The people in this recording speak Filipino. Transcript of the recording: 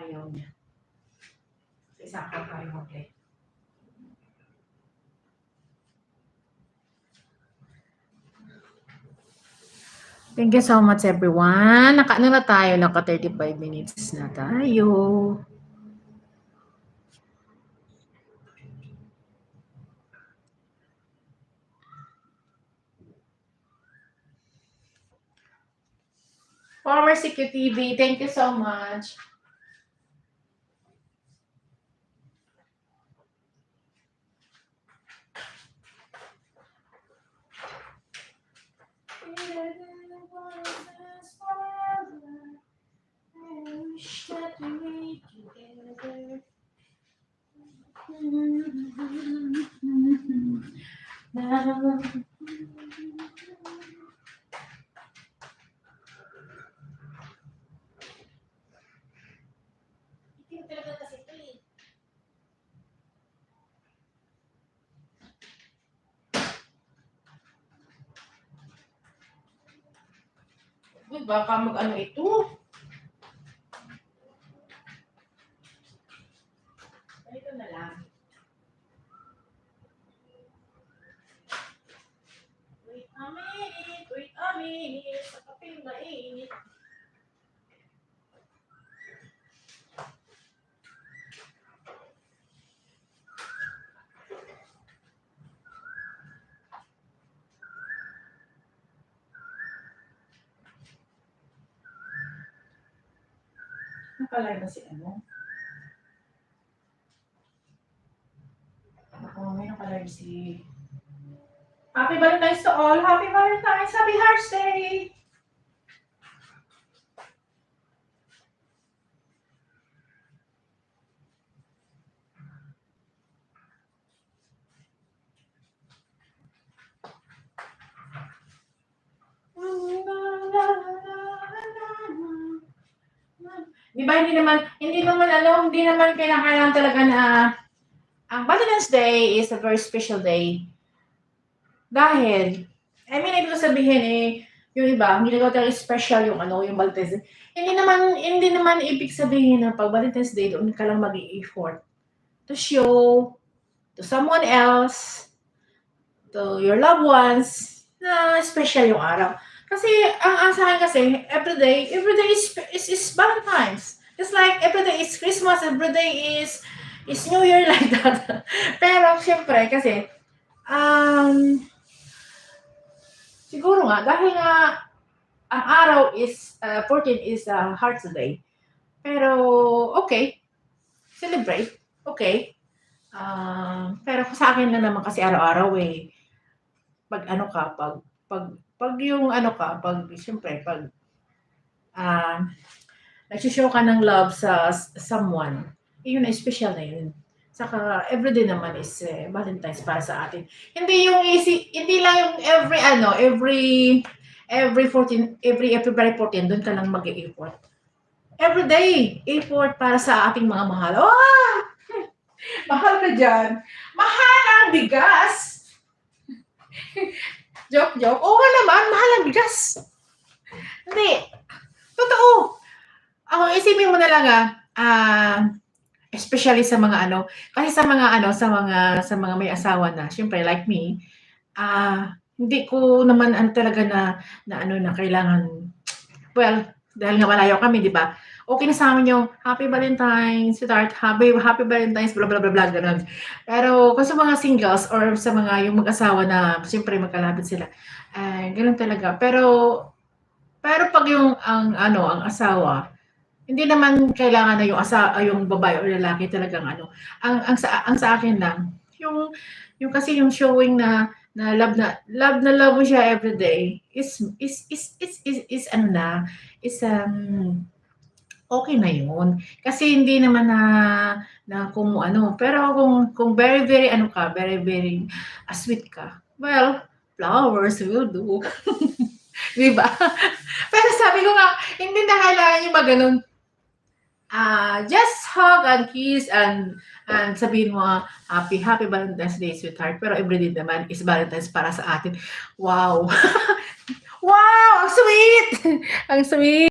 ayaw niya. Isa ka tayo mag-play. Thank you so much everyone. Naka-ano na tayo, naka 35 minutes na tayo. Former CQTV, thank you so much. Uy, baka mag-ano ito. Ito na lang. Wait a minute. Sa kaping mainit. Nakalay ba si ano? Ako, may nakalay si... Happy Valentine's to all! Happy Valentine's! Happy Hearts Day! Di ba hindi naman kailangan talaga na ang Valentine's Day is a very special day. Dahil, ibig ko sabihin yung iba, hindi na talaga special yung yung Valentine's Day. Hindi naman ibig sabihin na pag Valentine's Day, doon ka lang mag-i-effort to show to someone else, to your loved ones, na special yung araw. Kasi, ang sa akin kasi, everyday is Valentine's. Just like, everyday is Christmas, everyday is New Year, like that. Pero, syempre, kasi, siguro nga, dahil nga, ang araw is, 14 is Hearts Day. Pero, okay. Celebrate. Okay. Pero sa akin na naman kasi araw-araw siyempre, nag-show ka ng love sa someone, yun na special na yun. Saka everyday naman is Valentine's para sa atin. Hindi lang yung every February 14 doon ka lang mag-i-effort. Everyday effort para sa ating mga mahal. Oh! Mahal ka dyan. Mahal ang bigas. Joke. Oo naman, mahal ang bigas. Hindi. Totoo. Ako, isipin mo na lang especially sa mga kasi sa mga may asawa na, syempre like me, hindi ko naman talaga na kailangan, well, dahil nga malayo kami, di ba? Okay na sa amin yung Happy Valentine's, sweetheart, Happy Valentine's, blah, blah, blah, blah, ganun. Pero kung sa mga singles or sa mga yung mag-asawa na siyempre magkalapit sila, ganun talaga. Pero pag ang asawa, hindi naman kailangan na yung babae o lalaki talagang ang sa akin lang, yung kasi yung showing na love mo siya everyday is okay na yun. Kasi hindi naman na kung pero kung very, very very, very sweet ka, well, flowers will do. Di ba? Pero sabi ko nga, hindi na kailangan yung maganon. Just hug and kiss and sabihin mo, happy Valentine's Day, sweetheart. Pero everyday naman is Valentine's para sa atin. Wow! Wow! Ang sweet! Ang sweet!